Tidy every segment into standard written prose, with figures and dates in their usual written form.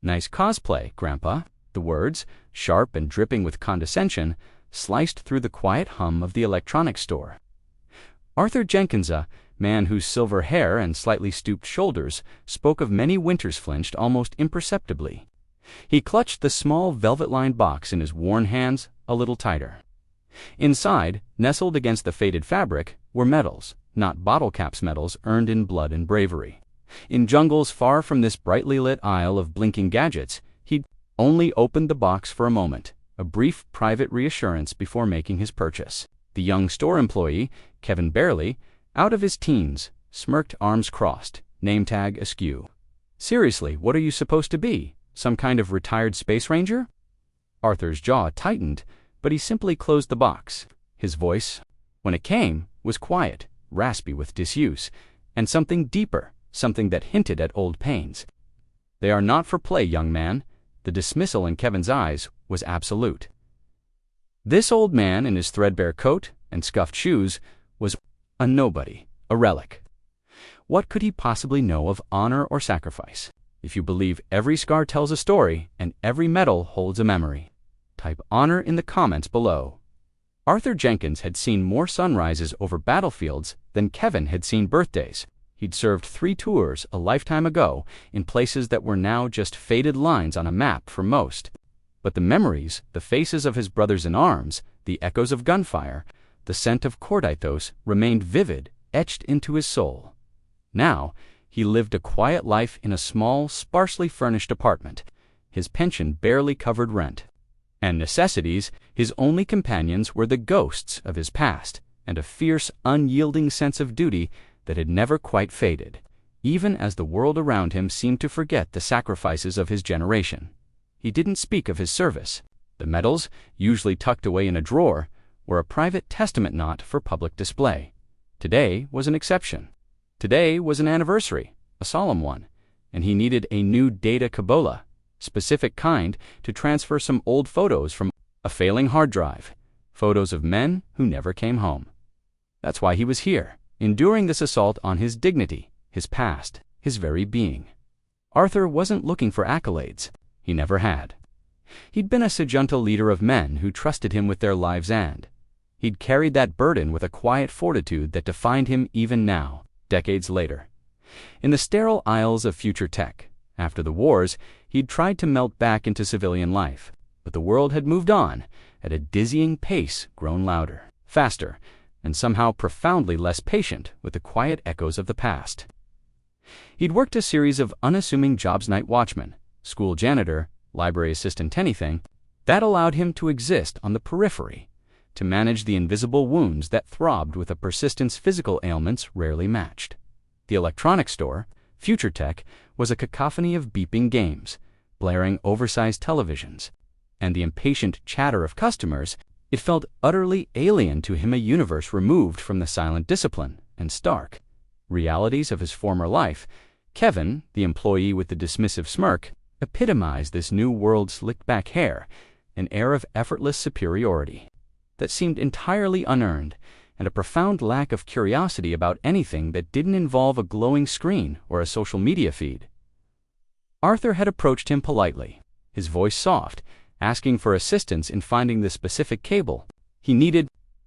"Nice cosplay, Grandpa." The words, sharp and dripping with condescension, sliced through the quiet hum of the electronics store. Arthur Jenkins, a man whose silver hair and slightly stooped shoulders spoke of many winters, flinched almost imperceptibly. He clutched the small velvet-lined box in his worn hands a little tighter. Inside, nestled against the faded fabric, were medals, not bottle caps, medals earned in blood and bravery. In jungles far from this brightly lit aisle of blinking gadgets, he'd only opened the box for a moment, a brief private reassurance before making his purchase. The young store employee, Kevin Barely, out of his teens, smirked, arms crossed, name tag askew. "Seriously, what are you supposed to be? Some kind of retired space ranger?" Arthur's jaw tightened, but he simply closed the box. His voice, when it came, was quiet, raspy with disuse, and something deeper, something that hinted at old pains. "They are not for play, young man." The dismissal in Kevin's eyes was absolute. This old man in his threadbare coat and scuffed shoes was a nobody, a relic. What could he possibly know of honor or sacrifice? If you believe every scar tells a story and every medal holds a memory, type honor in the comments below. Arthur Jenkins had seen more sunrises over battlefields than Kevin had seen birthdays. He'd served 3 tours a lifetime ago in places that were now just faded lines on a map for most. But the memories, the faces of his brothers in arms, the echoes of gunfire, the scent of cordithos remained vivid, etched into his soul. Now, he lived a quiet life in a small, sparsely furnished apartment. His pension barely covered rent. And necessities, his only companions were the ghosts of his past, and a fierce, unyielding sense of duty that had never quite faded, even as the world around him seemed to forget the sacrifices of his generation. He didn't speak of his service. The medals, usually tucked away in a drawer, were a private testament not for public display. Today was an exception. Today was an anniversary, a solemn one, and he needed a new data Kabbalah, specific kind, to transfer some old photos from a failing hard drive, photos of men who never came home. That's why he was here, enduring this assault on his dignity, his past, his very being. Arthur wasn't looking for accolades. He never had. He'd been a Sajunta leader of men who trusted him with their lives, and he'd carried that burden with a quiet fortitude that defined him even now, decades later. In the sterile aisles of future tech, after the wars, he'd tried to melt back into civilian life, but the world had moved on, at a dizzying pace, grown louder, faster, and somehow profoundly less patient with the quiet echoes of the past. He'd worked a series of unassuming jobs: night watchman, school janitor, library assistant, anything that allowed him to exist on the periphery, to manage the invisible wounds that throbbed with a persistence physical ailments rarely matched. The electronics store, Future Tech, was a cacophony of beeping games, blaring oversized televisions, and the impatient chatter of customers. It felt utterly alien to him, a universe removed from the silent discipline and stark realities of his former life. Kevin, the employee with the dismissive smirk, epitomized this new world's slicked-back hair, an air of effortless superiority that seemed entirely unearned, and a profound lack of curiosity about anything that didn't involve a glowing screen or a social media feed. Arthur had approached him politely, his voice soft, asking for assistance in finding the specific cable he needed.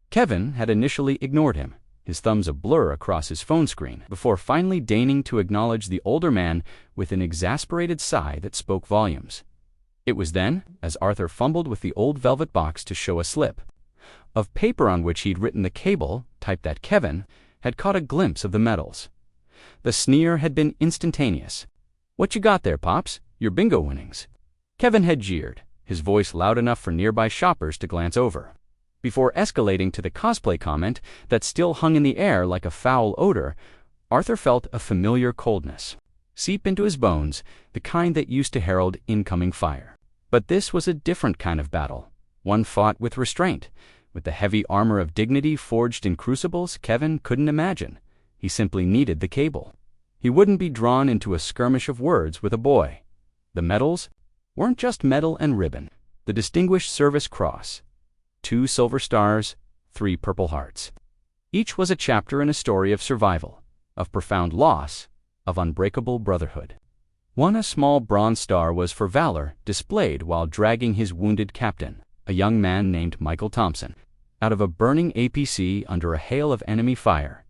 Kevin had initially ignored him, his thumbs a blur across his phone screen, before finally deigning to acknowledge the older man with an exasperated sigh that spoke volumes. It was then, as Arthur fumbled with the old velvet box to show a slip of paper on which he'd written the cable, typed, that Kevin had caught a glimpse of the medals. The sneer had been instantaneous. "What you got there, Pops? Your bingo winnings." Kevin had jeered, his voice loud enough for nearby shoppers to glance over, before escalating to the cosplay comment that still hung in the air like a foul odor. Arthur felt a familiar coldness seep into his bones, the kind that used to herald incoming fire. But this was a different kind of battle, one fought with restraint, with the heavy armor of dignity forged in crucibles Kevin couldn't imagine. He simply needed the cable. He wouldn't be drawn into a skirmish of words with a boy. The medals weren't just medal and ribbon. The Distinguished Service Cross, 2 silver stars, 3 purple hearts. Each was a chapter in a story of survival, of profound loss, of unbreakable brotherhood. One, a small bronze star, was for valor displayed while dragging his wounded captain, a young man named Michael Thompson, out of a burning APC under a hail of enemy fire.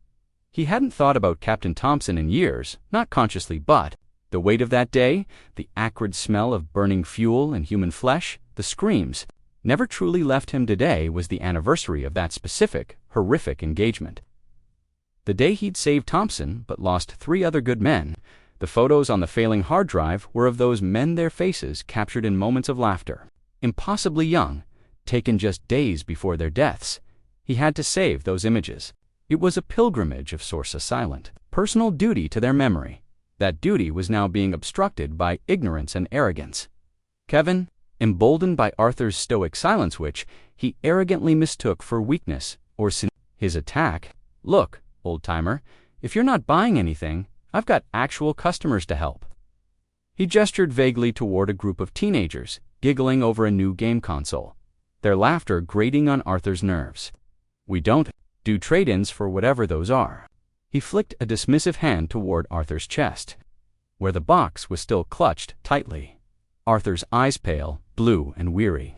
He hadn't thought about Captain Thompson in years, not consciously, but the weight of that day, the acrid smell of burning fuel and human flesh, the screams, never truly left him. Today was the anniversary of that specific, horrific engagement. The day he'd saved Thompson but lost 3 other good men. The photos on the failing hard drive were of those men, their faces captured in moments of laughter. Impossibly young, taken just days before their deaths. He had to save those images. It was a pilgrimage of sorts, a silent, personal duty to their memory. That duty was now being obstructed by ignorance and arrogance. Kevin, emboldened by Arthur's stoic silence, which he arrogantly mistook for weakness or sin, his attack, "Look, old-timer, if you're not buying anything, I've got actual customers to help." He gestured vaguely toward a group of teenagers, giggling over a new game console, their laughter grating on Arthur's nerves. "We don't do trade-ins for whatever those are." He flicked a dismissive hand toward Arthur's chest, where the box was still clutched tightly. Arthur's eyes pale, blue and weary,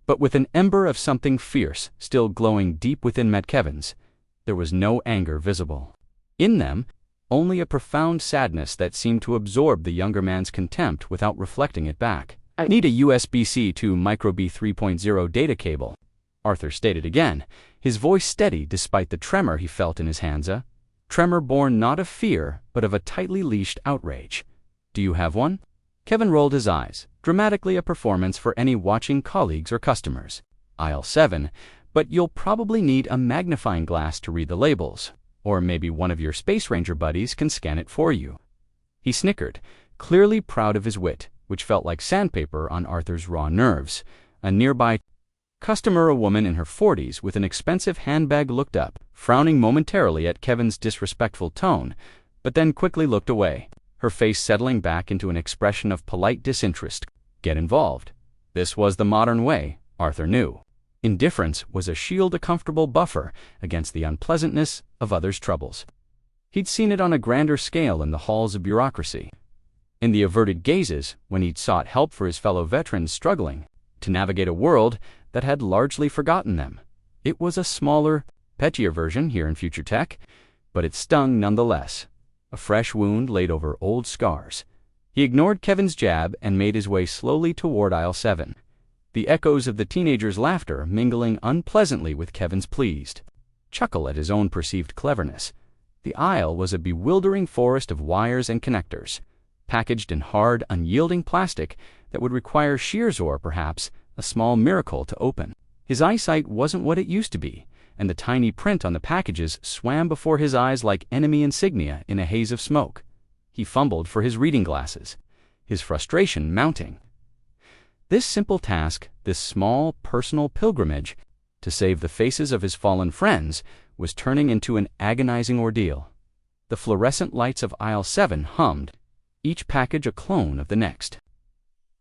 but with an ember of something fierce still glowing deep within Matt Kevin's. There was no anger visible. In them, only a profound sadness that seemed to absorb the younger man's contempt without reflecting it back. "I need a USB-C to micro B 3.0 data cable," Arthur stated again, his voice steady despite the tremor he felt in his hands, a tremor born not of fear but of a tightly leashed outrage. "Do you have one?" Kevin rolled his eyes, dramatically a performance for any watching colleagues or customers. "Aisle 7, but you'll probably need a magnifying glass to read the labels, or maybe one of your Space Ranger buddies can scan it for you." He snickered, clearly proud of his wit, which felt like sandpaper on Arthur's raw nerves. A nearby customer, a woman in her 40s with an expensive handbag, looked up, frowning momentarily at Kevin's disrespectful tone, but then quickly looked away, her face settling back into an expression of polite disinterest. Get involved. This was the modern way, Arthur knew. Indifference was a shield, a comfortable buffer against the unpleasantness of others' troubles. He'd seen it on a grander scale in the halls of bureaucracy, in the averted gazes when he'd sought help for his fellow veterans struggling to navigate a world that had largely forgotten them. It was a smaller, pettier version here in future tech, but it stung nonetheless. A fresh wound laid over old scars. He ignored Kevin's jab and made his way slowly toward aisle 7, the echoes of the teenagers' laughter mingling unpleasantly with Kevin's pleased chuckle at his own perceived cleverness. The aisle was a bewildering forest of wires and connectors, packaged in hard, unyielding plastic that would require shears or, perhaps, a small miracle to open. His eyesight wasn't what it used to be, and the tiny print on the packages swam before his eyes like enemy insignia in a haze of smoke. He fumbled for his reading glasses, his frustration mounting. This simple task, this small, personal pilgrimage to save the faces of his fallen friends, was turning into an agonizing ordeal. The fluorescent lights of aisle 7 hummed, each package a clone of the next.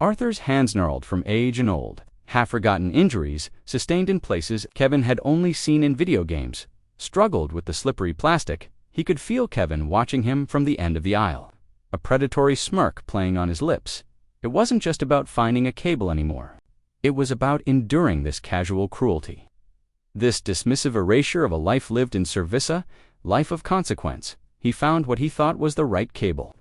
Arthur's hands gnarled from age and old, half-forgotten injuries sustained in places Kevin had only seen in video games, struggled with the slippery plastic. He could feel Kevin watching him from the end of the aisle, a predatory smirk playing on his lips. It wasn't just about finding a cable anymore. It was about enduring this casual cruelty, this dismissive erasure of a life lived in service, a life of consequence. He found what he thought was the right cable,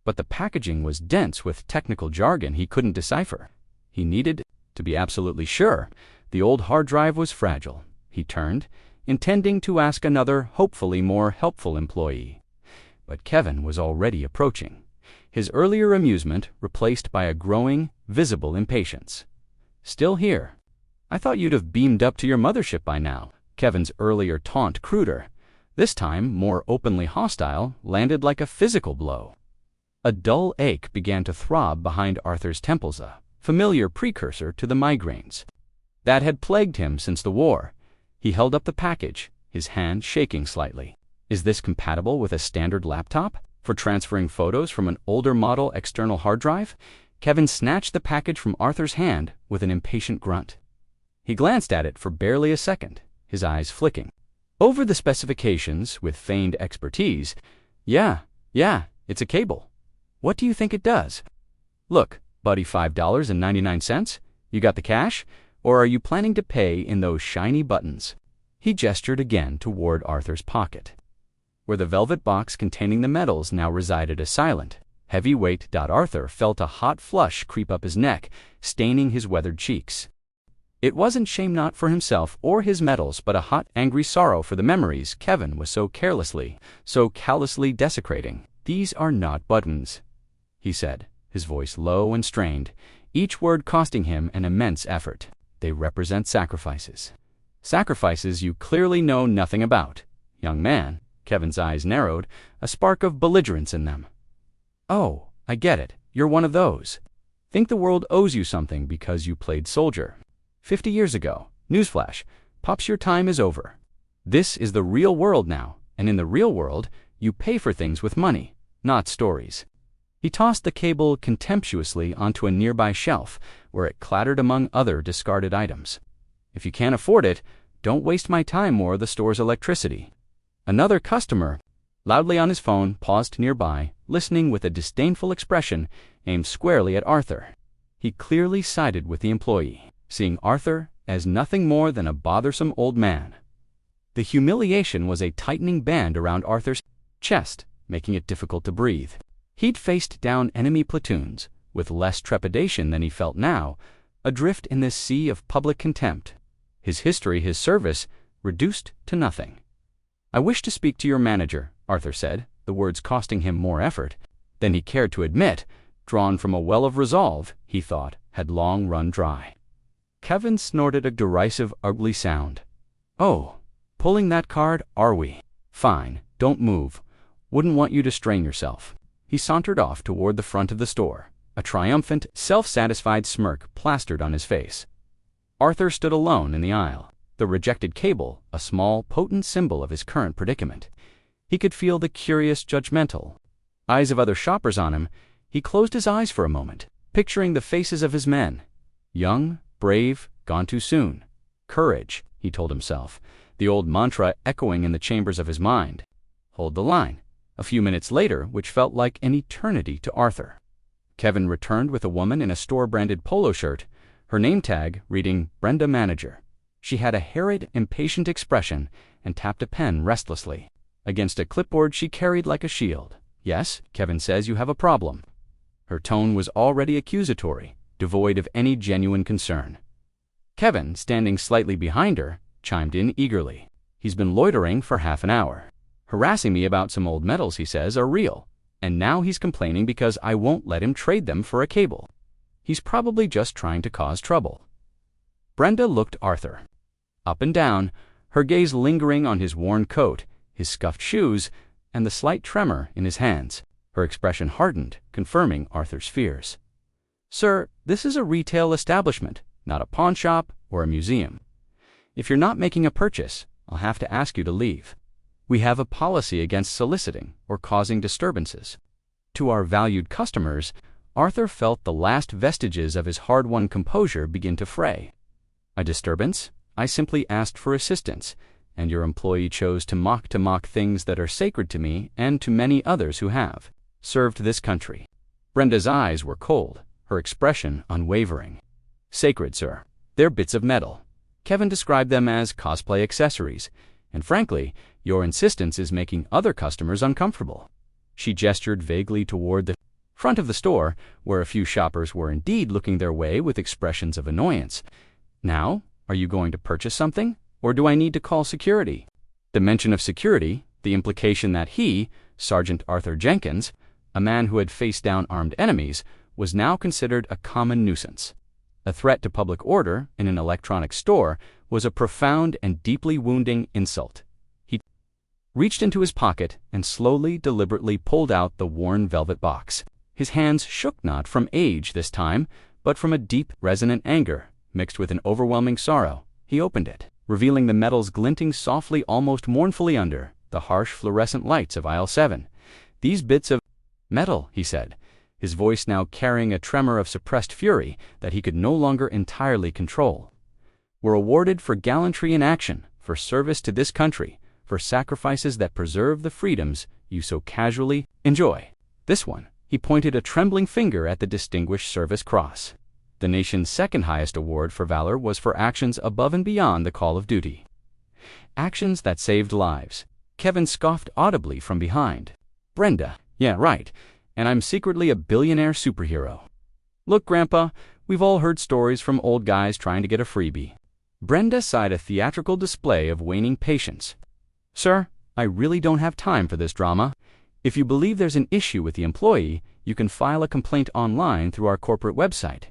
but the packaging was dense with technical jargon he couldn't decipher. He needed to be absolutely sure. The old hard drive was fragile. He turned, intending to ask another, hopefully more helpful employee. But Kevin was already approaching, his earlier amusement replaced by a growing, visible impatience. "Still here? I thought you'd have beamed up to your mothership by now." Kevin's earlier taunt, cruder, this time more openly hostile, landed like a physical blow. A dull ache began to throb behind Arthur's temples, a familiar precursor to the migraines that had plagued him since the war. He held up the package, his hand shaking slightly. "Is this compatible with a standard laptop for transferring photos from an older model external hard drive?" Kevin snatched the package from Arthur's hand with an impatient grunt. He glanced at it for barely a second, his eyes flicking over the specifications with feigned expertise. Yeah, it's a cable. What do you think it does? Look, buddy, $5.99? You got the cash? Or are you planning to pay in those shiny buttons? He gestured again toward Arthur's pocket, where the velvet box containing the medals now resided a silent, heavy weight. Arthur felt a hot flush creep up his neck, staining his weathered cheeks. It wasn't shame not for himself or his medals, but a hot, angry sorrow for the memories Kevin was so callously desecrating. These are not buttons, he said, his voice low and strained, each word costing him an immense effort. They represent sacrifices. Sacrifices you clearly know nothing about, young man. Kevin's eyes narrowed, a spark of belligerence in them. Oh, I get it. You're one of those. Think the world owes you something because you played soldier. 50 years ago. Newsflash. Pops, your time is over. This is the real world now, and in the real world, you pay for things with money, not stories. He tossed the cable contemptuously onto a nearby shelf, where it clattered among other discarded items. If you can't afford it, don't waste my time or the store's electricity. Another customer, loudly on his phone, paused nearby, listening with a disdainful expression aimed squarely at Arthur. He clearly sided with the employee, seeing Arthur as nothing more than a bothersome old man. The humiliation was a tightening band around Arthur's chest, making it difficult to breathe. He'd faced down enemy platoons, with less trepidation than he felt now, adrift in this sea of public contempt. His history, his service, reduced to nothing. I wish to speak to your manager, Arthur said, the words costing him more effort than he cared to admit, drawn from a well of resolve he thought had long run dry. Kevin snorted a derisive, ugly sound. Oh, pulling that card, are we? Fine, don't move. Wouldn't want you to strain yourself. He sauntered off toward the front of the store, a triumphant, self-satisfied smirk plastered on his face. Arthur stood alone in the aisle, the rejected cable a small, potent symbol of his current predicament. He could feel the curious, judgmental eyes of other shoppers on him. He closed his eyes for a moment, picturing the faces of his men. Young, brave, gone too soon. Courage, he told himself, the old mantra echoing in the chambers of his mind. Hold the line. A few minutes later, which felt like an eternity to Arthur, Kevin returned with a woman in a store-branded polo shirt, her name tag reading Brenda Manager. She had a harried, impatient expression and tapped a pen restlessly against a clipboard she carried like a shield. Yes, Kevin says you have a problem. Her tone was already accusatory, devoid of any genuine concern. Kevin, standing slightly behind her, chimed in eagerly. He's been loitering for half an hour. Harassing me about some old medals he says are real, and now he's complaining because I won't let him trade them for a cable. He's probably just trying to cause trouble. Brenda looked Arthur up and down, her gaze lingering on his worn coat, his scuffed shoes, and the slight tremor in his hands. Her expression hardened, confirming Arthur's fears. Sir, this is a retail establishment, not a pawn shop or a museum. If you're not making a purchase, I'll have to ask you to leave. We have a policy against soliciting or causing disturbances. To our valued customers, Arthur felt the last vestiges of his hard-won composure begin to fray. A disturbance? I simply asked for assistance, and your employee chose to mock things that are sacred to me and to many others who have served this country. Brenda's eyes were cold, her expression unwavering. Sacred, sir. They're bits of metal. Kevin described them as cosplay accessories, and frankly, your insistence is making other customers uncomfortable. She gestured vaguely toward the front of the store, where a few shoppers were indeed looking their way with expressions of annoyance. Now, are you going to purchase something, or do I need to call security? The mention of security, the implication that he, Sergeant Arthur Jenkins, a man who had faced down armed enemies, was now considered a common nuisance. A threat to public order in an electronics store was a profound and deeply wounding insult. He reached into his pocket and slowly, deliberately pulled out the worn velvet box. His hands shook not from age this time, but from a deep, resonant anger, mixed with an overwhelming sorrow. He opened it, revealing the medals glinting softly, almost mournfully under the harsh fluorescent lights of aisle 7. These bits of metal, he said, his voice now carrying a tremor of suppressed fury that he could no longer entirely control, were awarded for gallantry in action, for service to this country, for sacrifices that preserve the freedoms you so casually enjoy. This one, He pointed a trembling finger at the Distinguished Service Cross. The nation's second highest award for valor was for actions above and beyond the call of duty. Actions that saved lives. Kevin scoffed audibly from behind. Brenda, yeah, right. And I'm secretly a billionaire superhero. Look, Grandpa, we've all heard stories from old guys trying to get a freebie. Brenda sighed a theatrical display of waning patience. Sir, I really don't have time for this drama. If you believe there's an issue with the employee, you can file a complaint online through our corporate website.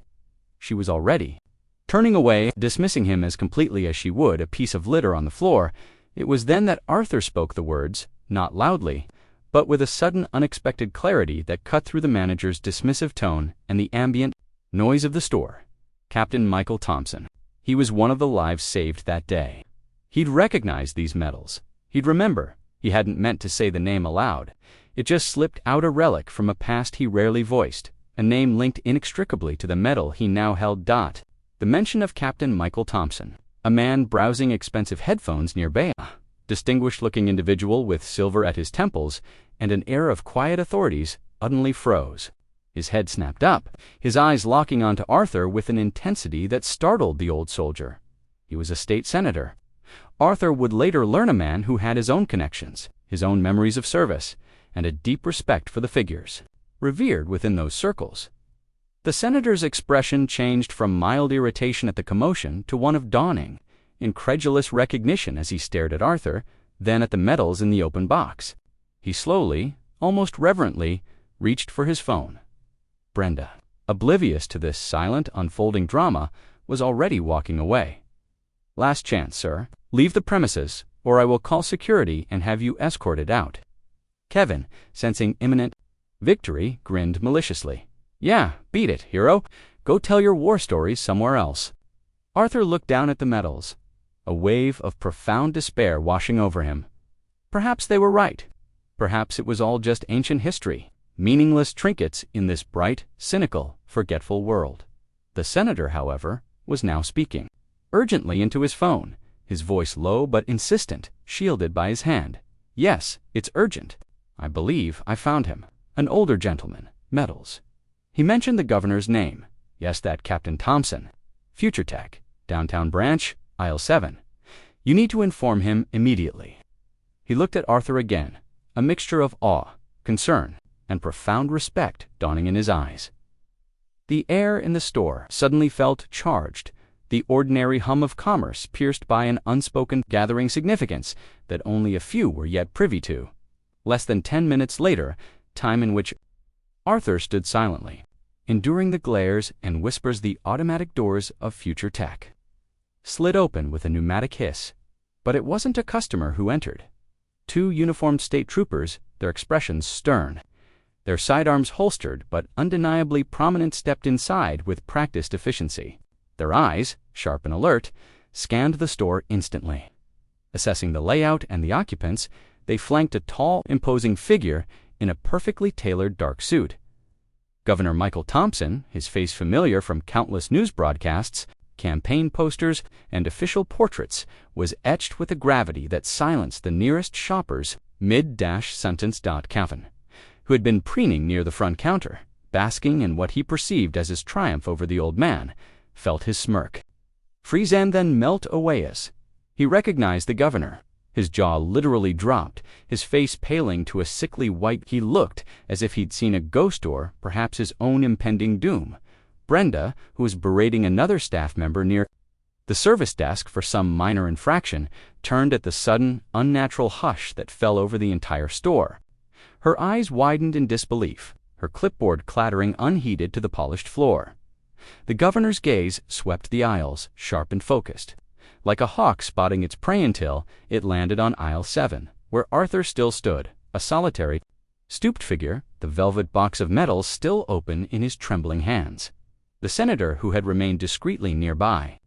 She was already turning away, dismissing him as completely as she would a piece of litter on the floor. It was then that Arthur spoke the words, not loudly, but with a sudden unexpected clarity that cut through the manager's dismissive tone and the ambient noise of the store. Captain Michael Thompson. He was one of the lives saved that day. He'd recognize these medals. He'd remember. He hadn't meant to say the name aloud. It just slipped out, a relic from a past he rarely voiced, a name linked inextricably to the medal he now held. The mention of Captain Michael Thompson, a man browsing expensive headphones nearby, a distinguished-looking individual with silver at his temples and an air of quiet authorities, suddenly froze. His head snapped up, his eyes locking onto Arthur with an intensity that startled the old soldier. He was a state senator. Arthur would later learn a man who had his own connections, his own memories of service, and a deep respect for the figures revered within those circles. The senator's expression changed from mild irritation at the commotion to one of dawning, incredulous recognition as he stared at Arthur, then at the medals in the open box. He slowly, almost reverently, reached for his phone. Brenda, oblivious to this silent, unfolding drama, was already walking away. Last chance, sir. Leave the premises, or I will call security and have you escorted out. Kevin, sensing imminent victory, grinned maliciously. Yeah, beat it, hero. Go tell your war stories somewhere else. Arthur looked down at the medals, a wave of profound despair washing over him. Perhaps they were right. Perhaps it was all just ancient history, meaningless trinkets in this bright, cynical, forgetful world. The senator, however, was now speaking, urgently into his phone, his voice low but insistent, shielded by his hand. Yes, it's urgent. I believe I found him. An older gentleman. Medals. He mentioned the governor's name. Yes, that Captain Thompson. Future Tech. Downtown branch, aisle 7. You need to inform him immediately. He looked at Arthur again, a mixture of awe, concern, and profound respect dawning in his eyes. The air in the store suddenly felt charged, the ordinary hum of commerce pierced by an unspoken gathering significance that only a few were yet privy to. Less than 10 minutes later, time in which Arthur stood silently, enduring the glares and whispers, the automatic doors of Future Tech slid open with a pneumatic hiss. But it wasn't a customer who entered. 2 uniformed state troopers, their expressions stern, their sidearms holstered but undeniably prominent, stepped inside with practiced efficiency. Their eyes, sharp and alert, scanned the store instantly. Assessing the layout and the occupants, they flanked a tall, imposing figure in a perfectly tailored dark suit. Governor Michael Thompson, his face familiar from countless news broadcasts, campaign posters, and official portraits, was etched with a gravity that silenced the nearest shopper's mid-sentence. Kevin, who had been preening near the front counter, basking in what he perceived as his triumph over the old man, felt his smirk freeze and then melt away as he recognized the governor. His jaw literally dropped, his face paling to a sickly white. He looked as if he'd seen a ghost or perhaps his own impending doom. Brenda, who was berating another staff member near the service desk for some minor infraction, turned at the sudden, unnatural hush that fell over the entire store. Her eyes widened in disbelief, her clipboard clattering unheeded to the polished floor. The governor's gaze swept the aisles, sharp and focused, like a hawk spotting its prey, until it landed on aisle 7, where Arthur still stood, a solitary, stooped figure, the velvet box of medals still open in his trembling hands. The senator, who had remained discreetly nearby,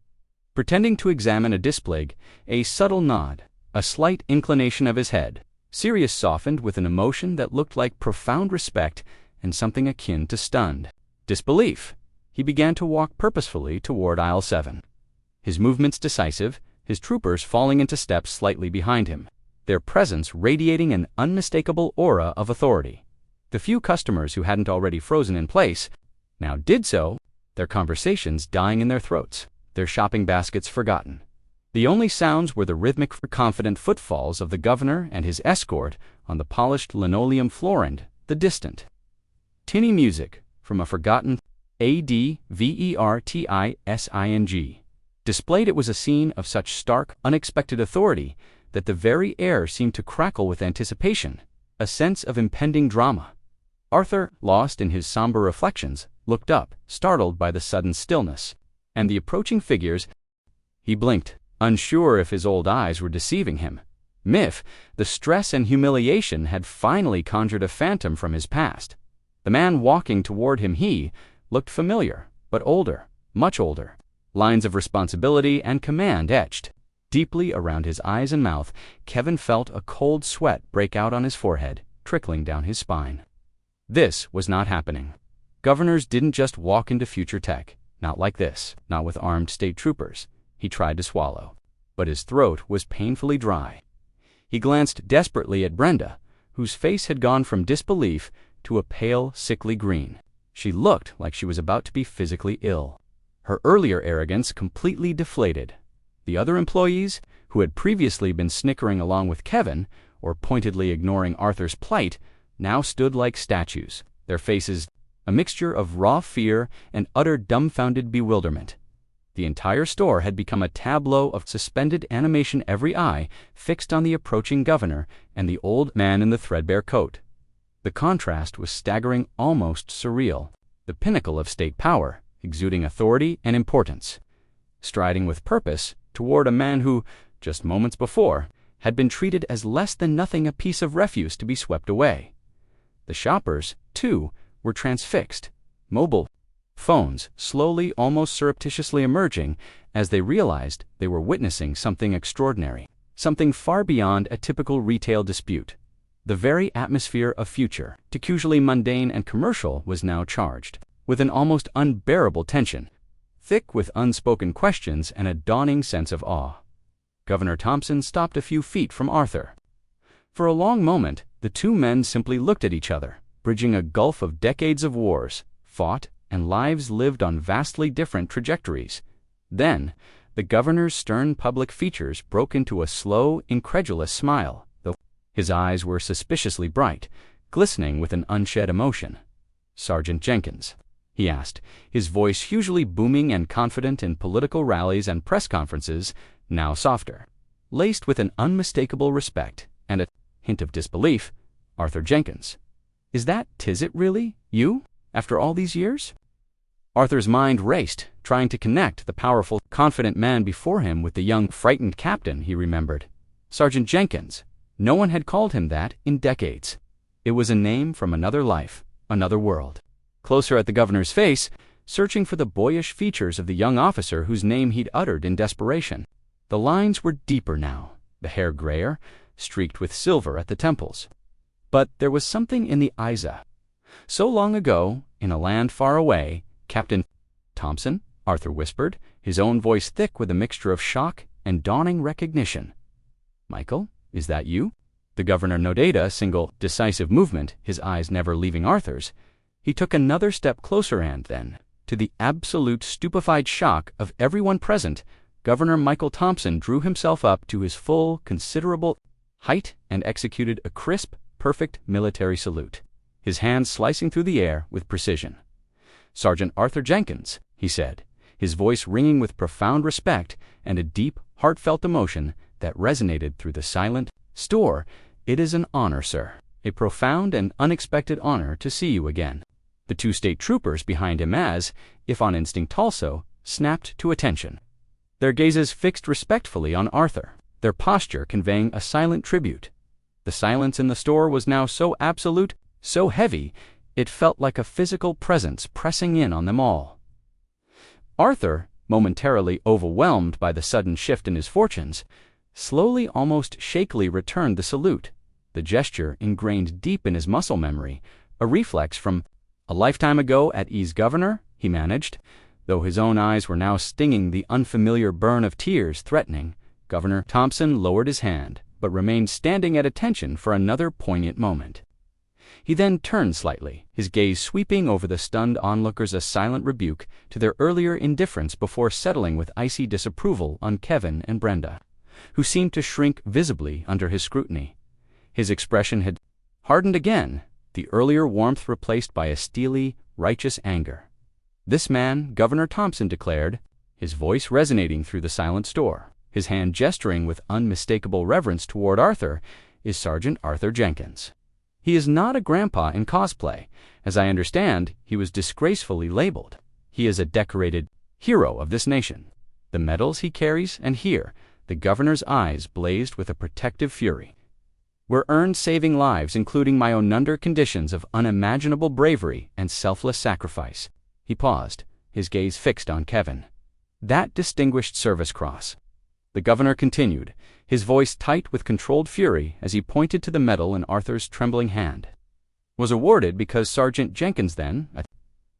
pretending to examine a display, a subtle nod, a slight inclination of his head, Sirius softened with an emotion that looked like profound respect and something akin to stunned disbelief. He began to walk purposefully toward aisle 7. His movements decisive, his troopers falling into step slightly behind him, their presence radiating an unmistakable aura of authority. The few customers who hadn't already frozen in place now did so, their conversations dying in their throats, their shopping baskets forgotten. The only sounds were the rhythmic, confident footfalls of the governor and his escort on the polished linoleum floor and the distant, tinny music from a forgotten advertising. Displayed, it was a scene of such stark, unexpected authority that the very air seemed to crackle with anticipation, a sense of impending drama. Arthur, lost in his somber reflections, looked up, startled by the sudden stillness and the approaching figures. He blinked, unsure if his old eyes were deceiving him. If the stress and humiliation had finally conjured a phantom from his past. The man walking toward him, he looked familiar, but older, much older. Lines of responsibility and command etched deeply around his eyes and mouth. Kevin felt a cold sweat break out on his forehead, trickling down his spine. This was not happening. Governors didn't just walk into future tech. Not like this, not with armed state troopers. He tried to swallow, but his throat was painfully dry. He glanced desperately at Brenda, whose face had gone from disbelief to a pale, sickly green. She looked like she was about to be physically ill. Her earlier arrogance completely deflated. The other employees, who had previously been snickering along with Kevin, or pointedly ignoring Arthur's plight, now stood like statues, their faces a mixture of raw fear and utter dumbfounded bewilderment. The entire store had become a tableau of suspended animation, every eye fixed on the approaching governor and the old man in the threadbare coat. The contrast was staggering, almost surreal. The pinnacle of state power, exuding authority and importance, striding with purpose toward a man who, just moments before, had been treated as less than nothing, a piece of refuse to be swept away. The shoppers, too, were transfixed, mobile phones slowly, almost surreptitiously emerging as they realized they were witnessing something extraordinary, something far beyond a typical retail dispute. The very atmosphere of future, usually mundane and commercial, was now charged with an almost unbearable tension, thick with unspoken questions and a dawning sense of awe. Governor Thompson stopped a few feet from Arthur. For a long moment, the two men simply looked at each other, bridging a gulf of decades of wars, fought, and lives lived on vastly different trajectories. Then, the governor's stern public features broke into a slow, incredulous smile, though his eyes were suspiciously bright, glistening with an unshed emotion. "Sergeant Jenkins?" he asked, his voice usually booming and confident in political rallies and press conferences, now softer, laced with an unmistakable respect and a hint of disbelief. "Arthur Jenkins. Is that 'tis it really? You? After all these years?" Arthur's mind raced, trying to connect the powerful, confident man before him with the young, frightened captain he remembered. Sergeant Jenkins. No one had called him that in decades. It was a name from another life, another world. Closer at the governor's face, searching for the boyish features of the young officer whose name he'd uttered in desperation. The lines were deeper now, the hair grayer, streaked with silver at the temples. But there was something in the eyes. So long ago, in a land far away, Captain Thompson, Arthur whispered, his own voice thick with a mixture of shock and dawning recognition. "Michael, is that you?" The governor noted a single, decisive movement, his eyes never leaving Arthur's. He took another step closer and then, to the absolute stupefied shock of everyone present, Governor Michael Thompson drew himself up to his full, considerable height and executed a crisp, perfect military salute, his hands slicing through the air with precision. "Sergeant Arthur Jenkins," he said, his voice ringing with profound respect and a deep, heartfelt emotion that resonated through the silent store. "It is an honor, sir, a profound and unexpected honor to see you again." The two state troopers behind him, as if on instinct also, snapped to attention, their gazes fixed respectfully on Arthur, their posture conveying a silent tribute. The silence in the store was now so absolute, so heavy, it felt like a physical presence pressing in on them all. Arthur, momentarily overwhelmed by the sudden shift in his fortunes, slowly, almost shakily returned the salute, the gesture ingrained deep in his muscle memory, a reflex from a lifetime ago at ease. "Governor," he managed, though his own eyes were now stinging the unfamiliar burn of tears threatening. Governor Thompson lowered his hand, but remained standing at attention for another poignant moment. He then turned slightly, his gaze sweeping over the stunned onlookers, a silent rebuke to their earlier indifference before settling with icy disapproval on Kevin and Brenda, who seemed to shrink visibly under his scrutiny. His expression had hardened again, the earlier warmth replaced by a steely, righteous anger. "This man," Governor Thompson declared, his voice resonating through the silent store, his hand gesturing with unmistakable reverence toward Arthur, "is Sergeant Arthur Jenkins. He is not a grandpa in cosplay, as I understand he was disgracefully labeled. He is a decorated hero of this nation. The medals he carries, and here, the governor's eyes blazed with a protective fury, were earned saving lives, including my own under conditions of unimaginable bravery and selfless sacrifice." He paused, his gaze fixed on Kevin. "That Distinguished Service Cross," the governor continued, his voice tight with controlled fury as he pointed to the medal in Arthur's trembling hand, "was awarded because Sergeant Jenkins, then a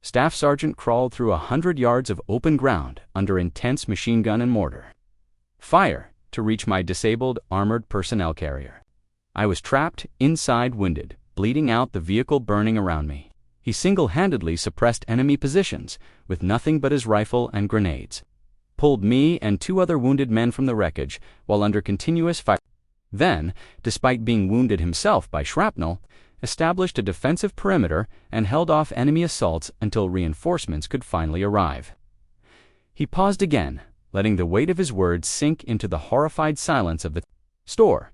staff sergeant, crawled through 100 yards of open ground under intense machine gun and mortar fire to reach my disabled armored personnel carrier. I was trapped inside, wounded, bleeding out, the vehicle burning around me. He single-handedly suppressed enemy positions with nothing but his rifle and grenades, pulled me and 2 other wounded men from the wreckage while under continuous fire. Then, despite being wounded himself by shrapnel, established a defensive perimeter and held off enemy assaults until reinforcements could finally arrive." He paused again, letting the weight of his words sink into the horrified silence of the store.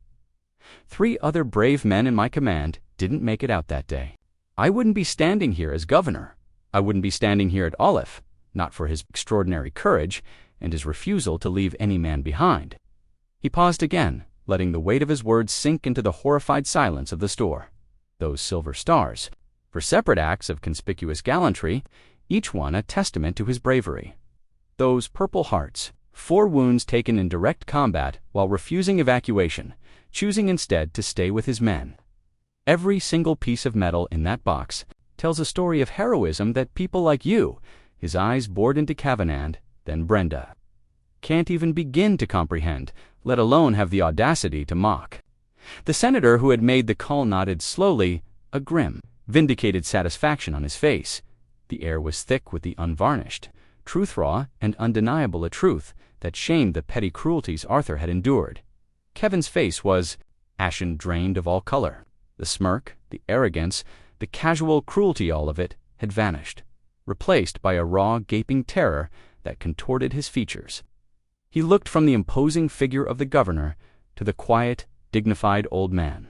3 other brave men in my command didn't make it out that day. I wouldn't be standing here as governor. I wouldn't be standing here at Olive, not for his extraordinary courage and his refusal to leave any man behind. He paused again, letting the weight of his words sink into the horrified silence of the store. Those silver stars, for separate acts of conspicuous gallantry, each one a testament to his bravery. Those purple hearts, 4 wounds taken in direct combat while refusing evacuation, choosing instead to stay with his men. Every single piece of metal in that box tells a story of heroism that people like you, his eyes bored into Cavanagh, then Brenda, can't even begin to comprehend, let alone have the audacity to mock. The senator who had made the call nodded slowly, a grim, vindicated satisfaction on his face. The air was thick with the unvarnished, truth-raw and undeniable a truth that shamed the petty cruelties Arthur had endured. Kevin's face was ashen, drained of all color. The smirk, the arrogance, the casual cruelty, all of it had vanished, replaced by a raw, gaping terror that contorted his features. He looked from the imposing figure of the governor to the quiet, dignified old man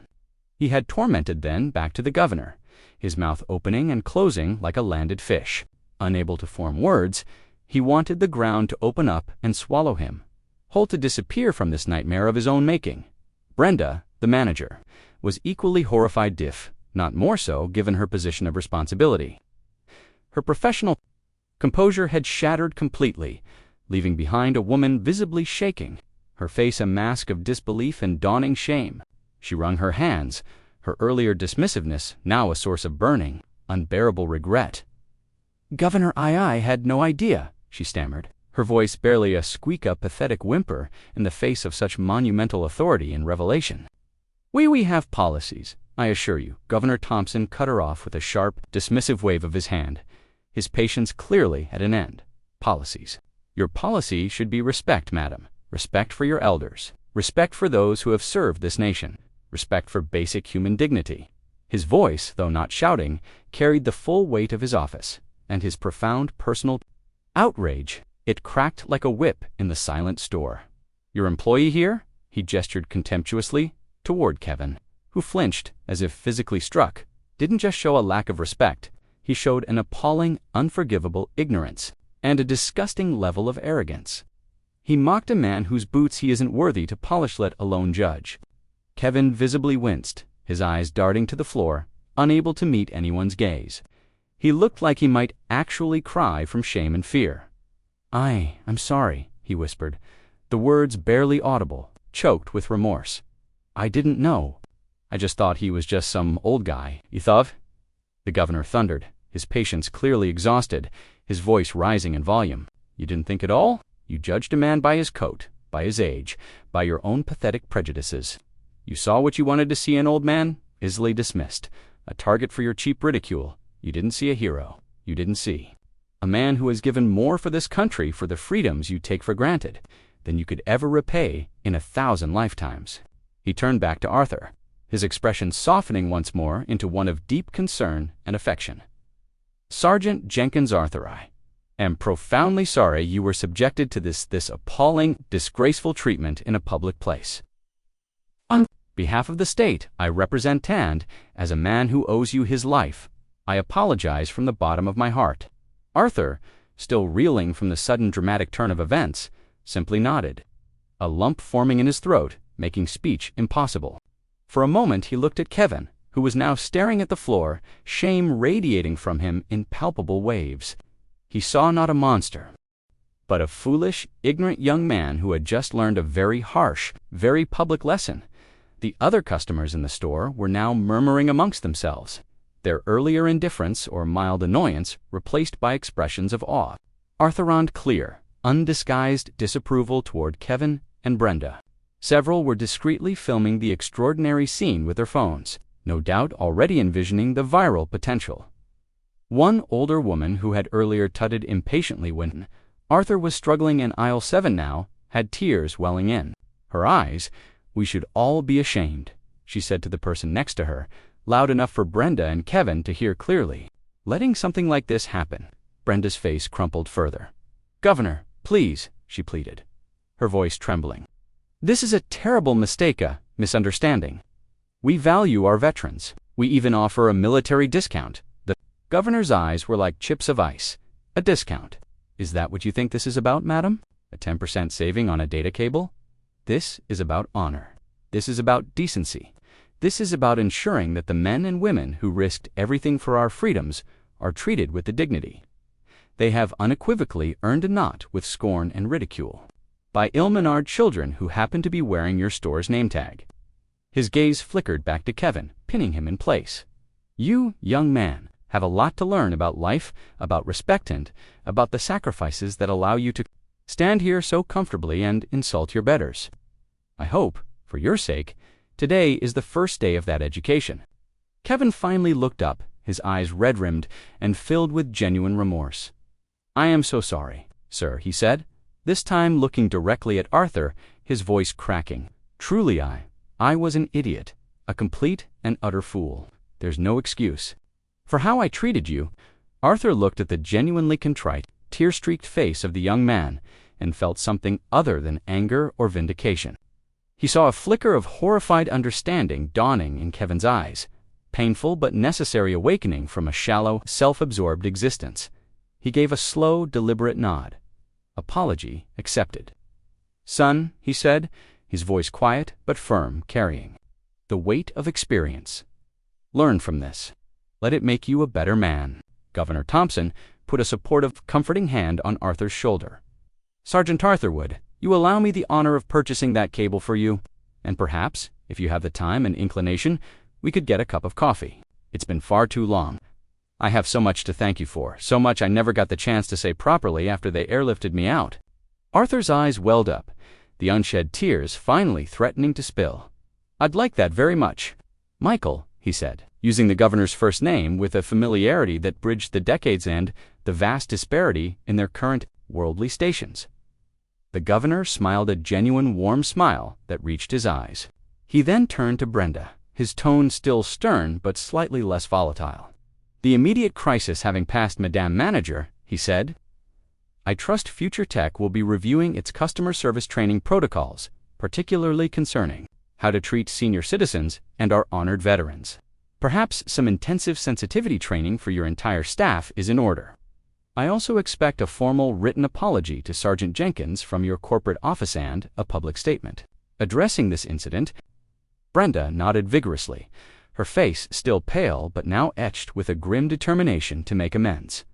he had tormented, then back to the governor, his mouth opening and closing like a landed fish. Unable to form words, he wanted the ground to open up and swallow him, whole, to disappear from this nightmare of his own making. Brenda, the manager, was equally horrified, not more so given her position of responsibility. Her professional composure had shattered completely, leaving behind a woman visibly shaking, her face a mask of disbelief and dawning shame. She wrung her hands, her earlier dismissiveness now a source of burning, unbearable regret. "Governor, I had no idea," she stammered, her voice barely a squeak, a pathetic whimper in the face of such monumental authority and revelation. We have policies, I assure you," Governor Thompson cut her off with a sharp, dismissive wave of his hand, his patience clearly at an end. "Policies. Your policy should be respect, madam. Respect for your elders. Respect for those who have served this nation. Respect for basic human dignity." His voice, though not shouting, carried the full weight of his office and his profound personal outrage. It cracked like a whip in the silent store. "Your employee here?" He gestured contemptuously toward Kevin, who flinched as if physically struck. Didn't just show a lack of respect, he showed an appalling, unforgivable ignorance and a disgusting level of arrogance. He mocked a man whose boots he isn't worthy to polish, let alone judge. Kevin visibly winced, his eyes darting to the floor, unable to meet anyone's gaze. He looked like he might actually cry from shame and fear. I'm sorry," he whispered, the words barely audible, choked with remorse. "I didn't know. I just thought he was just some old guy, you thought?" The governor thundered, his patience clearly exhausted, his voice rising in volume. "You didn't think at all? You judged a man by his coat, by his age, by your own pathetic prejudices. You saw what you wanted to see in old man, easily dismissed. A target for your cheap ridicule. You didn't see a hero. You didn't see a man who has given more for this country for the freedoms you take for granted than you could ever repay in 1,000 lifetimes. He turned back to Arthur, his expression softening once more into one of deep concern and affection. Sergeant Jenkins Arthur, I am profoundly sorry you were subjected to this appalling, disgraceful treatment in a public place. On behalf of the state, I represent Tand as a man who owes you his life. I apologize from the bottom of my heart. Arthur, still reeling from the sudden dramatic turn of events, simply nodded, a lump forming in his throat, making speech impossible. For a moment he looked at Kevin, who was now staring at the floor, shame radiating from him in palpable waves. He saw not a monster, but a foolish, ignorant young man who had just learned a very harsh, very public lesson. The other customers in the store were now murmuring amongst themselves, their earlier indifference or mild annoyance replaced by expressions of awe. Arthurand clear, undisguised disapproval toward Kevin and Brenda. Several were discreetly filming the extraordinary scene with their phones, no doubt already envisioning the viral potential. One older woman who had earlier tutted impatiently when Arthur was struggling in aisle 7 now had tears welling in her eyes. "We should all be ashamed," she said to the person next to her, loud enough for Brenda and Kevin to hear clearly. Letting something like this happen. Brenda's face crumpled further. "Governor, please," she pleaded, her voice trembling. "This is a terrible mistake, a misunderstanding. We value our veterans. We even offer a military discount." The governor's eyes were like chips of ice. "A discount? Is that what you think this is about, madam? A 10% saving on a data cable? This is about honor. This is about decency. This is about ensuring that the men and women who risked everything for our freedoms are treated with the dignity they have unequivocally earned, not with scorn and ridicule, by ill-mannered children who happen to be wearing your store's name tag." His gaze flickered back to Kevin, pinning him in place. "You, young man, have a lot to learn about life, about respect, and about the sacrifices that allow you to stand here so comfortably and insult your betters. I hope, for your sake, today is the first day of that education." Kevin finally looked up, his eyes red-rimmed and filled with genuine remorse. "I am so sorry, sir," he said, this time looking directly at Arthur, his voice cracking. "Truly I was an idiot, a complete and utter fool. There's no excuse for how I treated you." Arthur looked at the genuinely contrite, tear-streaked face of the young man and felt something other than anger or vindication. He saw a flicker of horrified understanding dawning in Kevin's eyes, painful but necessary awakening from a shallow, self-absorbed existence. He gave a slow, deliberate nod. Apology accepted. "Son," he said, his voice quiet but firm, carrying the weight of experience. "Learn from this. Let it make you a better man." Governor Thompson put a supportive, comforting hand on Arthur's shoulder. "Sergeant Arthurwood, you allow me the honor of purchasing that cable for you, and perhaps, if you have the time and inclination, we could get a cup of coffee. It's been far too long. I have so much to thank you for, so much I never got the chance to say properly after they airlifted me out." Arthur's eyes welled up, the unshed tears finally threatening to spill. "I'd like that very much. Michael," he said, using the governor's first name with a familiarity that bridged the decades and the vast disparity in their current worldly stations. The governor smiled a genuine warm smile that reached his eyes. He then turned to Brenda, his tone still stern but slightly less volatile. "The immediate crisis having passed, Madame Manager," he said, "I trust Future Tech will be reviewing its customer service training protocols, particularly concerning how to treat senior citizens and our honored veterans. Perhaps some intensive sensitivity training for your entire staff is in order. I also expect a formal written apology to Sergeant Jenkins from your corporate office and a public statement addressing this incident." Brenda nodded vigorously, her face still pale but now etched with a grim determination to make amends.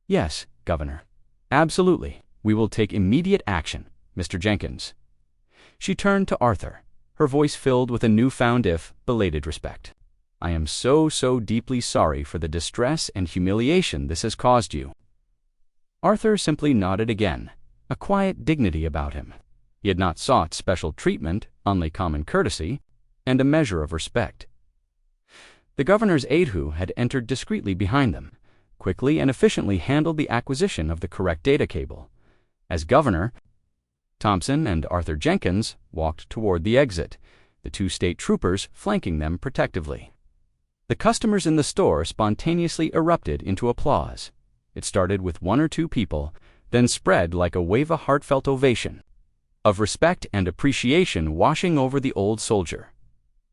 "Yes, Governor. Absolutely. We will take immediate action, Mr. Jenkins." She turned to Arthur, her voice filled with a newfound if belated respect. "I am so deeply sorry for the distress and humiliation this has caused you." Arthur simply nodded again, a quiet dignity about him. He had not sought special treatment, only common courtesy, and a measure of respect. The governor's aide, who had entered discreetly behind them, quickly and efficiently handled the acquisition of the correct data cable. As governor, Thompson and Arthur Jenkins walked toward the exit, the two state troopers flanking them protectively. The customers in the store spontaneously erupted into applause. It started with one or two people, then spread like a wave of heartfelt ovation, of respect and appreciation washing over the old soldier.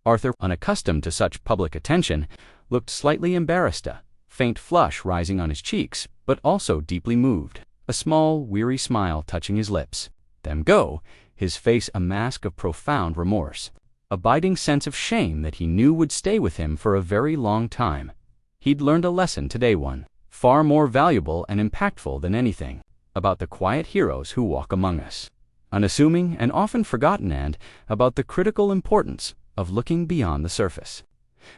Arthur, unaccustomed to such public attention, looked slightly embarrassed, a faint flush rising on his cheeks, but also deeply moved, a small, weary smile touching his lips. Then go, his face a mask of profound remorse, a biting sense of shame that he knew would stay with him for a very long time. He'd learned a lesson today, one far more valuable and impactful than anything, about the quiet heroes who walk among us, unassuming and often forgotten, and about the critical importance of looking beyond the surface,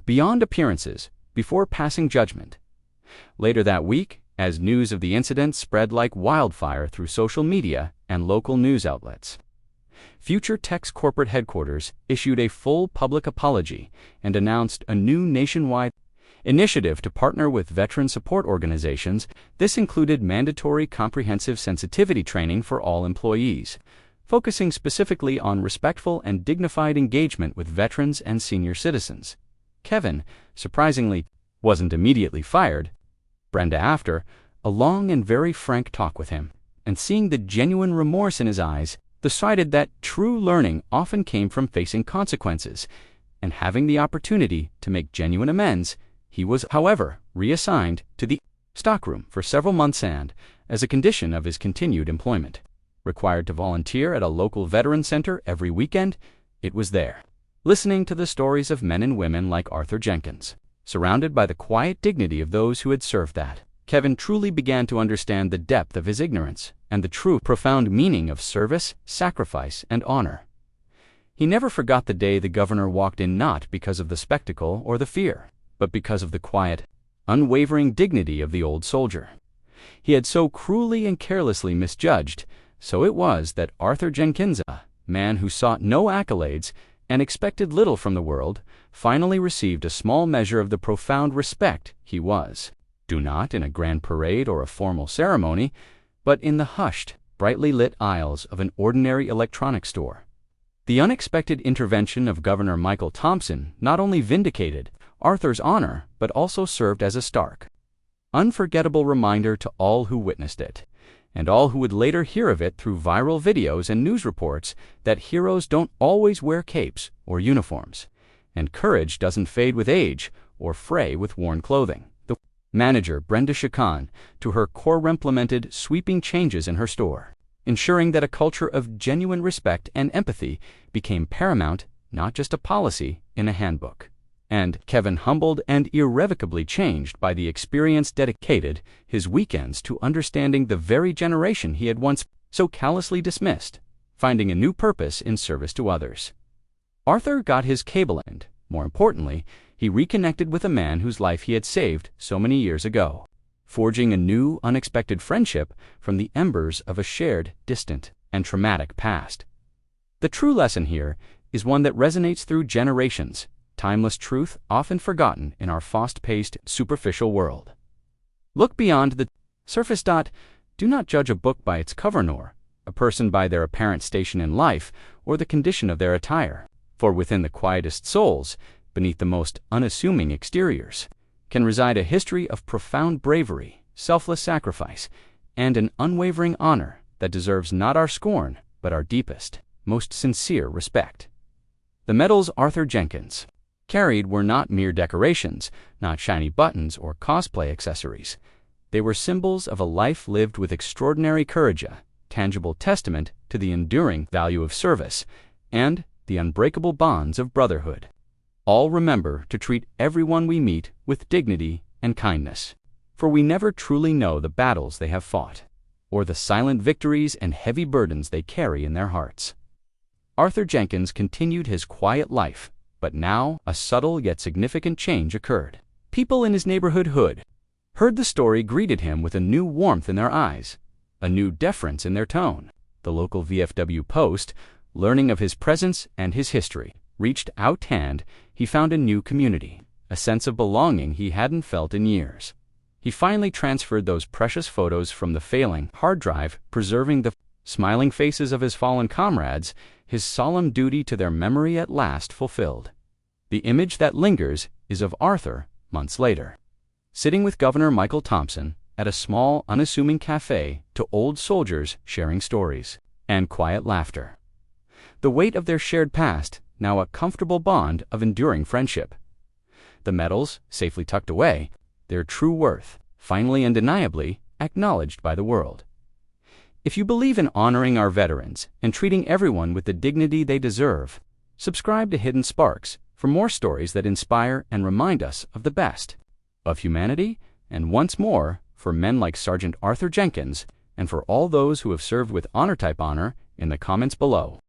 beyond appearances, before passing judgment. Later that week, as news of the incident spread like wildfire through social media and local news outlets, Future Tech's corporate headquarters issued a full public apology and announced a new nationwide initiative to partner with veteran support organizations. This included mandatory comprehensive sensitivity training for all employees, focusing specifically on respectful and dignified engagement with veterans and senior citizens. Kevin, surprisingly, wasn't immediately fired. Brenda, after a long and very frank talk with him, and seeing the genuine remorse in his eyes, decided that true learning often came from facing consequences and having the opportunity to make genuine amends. He was, however, reassigned to the stockroom for several months and, as a condition of his continued employment, required to volunteer at a local veteran center every weekend. It was there, listening to the stories of men and women like Arthur Jenkins, surrounded by the quiet dignity of those who had served, that Kevin truly began to understand the depth of his ignorance and the true, profound meaning of service, sacrifice, and honor. He never forgot the day the governor walked in, not because of the spectacle or the fear, but because of the quiet, unwavering dignity of the old soldier he had so cruelly and carelessly misjudged. So it was that Arthur Jenkins, a man who sought no accolades and expected little from the world, finally received a small measure of the profound respect he was due, not in a grand parade or a formal ceremony, but in the hushed, brightly lit aisles of an ordinary electronics store. The unexpected intervention of Governor Michael Thompson not only vindicated Arthur's honor, but also served as a stark, unforgettable reminder to all who witnessed it, and all who would later hear of it through viral videos and news reports, that heroes don't always wear capes or uniforms, and courage doesn't fade with age or fray with worn clothing. The manager, Brenda Chacon, to her core implemented sweeping changes in her store, ensuring that a culture of genuine respect and empathy became paramount, not just a policy in a handbook. And Kevin, humbled and irrevocably changed by the experience, dedicated his weekends to understanding the very generation he had once so callously dismissed, finding a new purpose in service to others. Arthur got his cable, and, more importantly, he reconnected with a man whose life he had saved so many years ago, forging a new, unexpected friendship from the embers of a shared, distant, and traumatic past. The true lesson here is one that resonates through generations, timeless truth often forgotten in our fast-paced, superficial world. Look beyond the surface. Do not judge a book by its cover, nor a person by their apparent station in life or the condition of their attire. For within the quietest souls, beneath the most unassuming exteriors, can reside a history of profound bravery, selfless sacrifice, and an unwavering honor that deserves not our scorn, but our deepest, most sincere respect. The medals Arthur Jenkins carried were not mere decorations, not shiny buttons or cosplay accessories. They were symbols of a life lived with extraordinary courage, a tangible testament to the enduring value of service and the unbreakable bonds of brotherhood. All remember to treat everyone we meet with dignity and kindness, for we never truly know the battles they have fought, or the silent victories and heavy burdens they carry in their hearts. Arthur Jenkins continued his quiet life, but now a subtle yet significant change occurred. People in his neighborhood heard the story, greeted him with a new warmth in their eyes, a new deference in their tone. The local VFW Post, learning of his presence and his history, reached out, and he found a new community, a sense of belonging he hadn't felt in years. He finally transferred those precious photos from the failing hard drive, preserving the smiling faces of his fallen comrades, his solemn duty to their memory at last fulfilled. The image that lingers is of Arthur, months later, sitting with Governor Michael Thompson at a small, unassuming cafe, to old soldiers sharing stories and quiet laughter. The weight of their shared past, now a comfortable bond of enduring friendship. The medals, safely tucked away, their true worth, finally undeniably acknowledged by the world. If you believe in honoring our veterans and treating everyone with the dignity they deserve, subscribe to Hidden Sparks for more stories that inspire and remind us of the best of humanity, and once more, for men like Sergeant Arthur Jenkins, and for all those who have served with honor-type honor, in the comments below.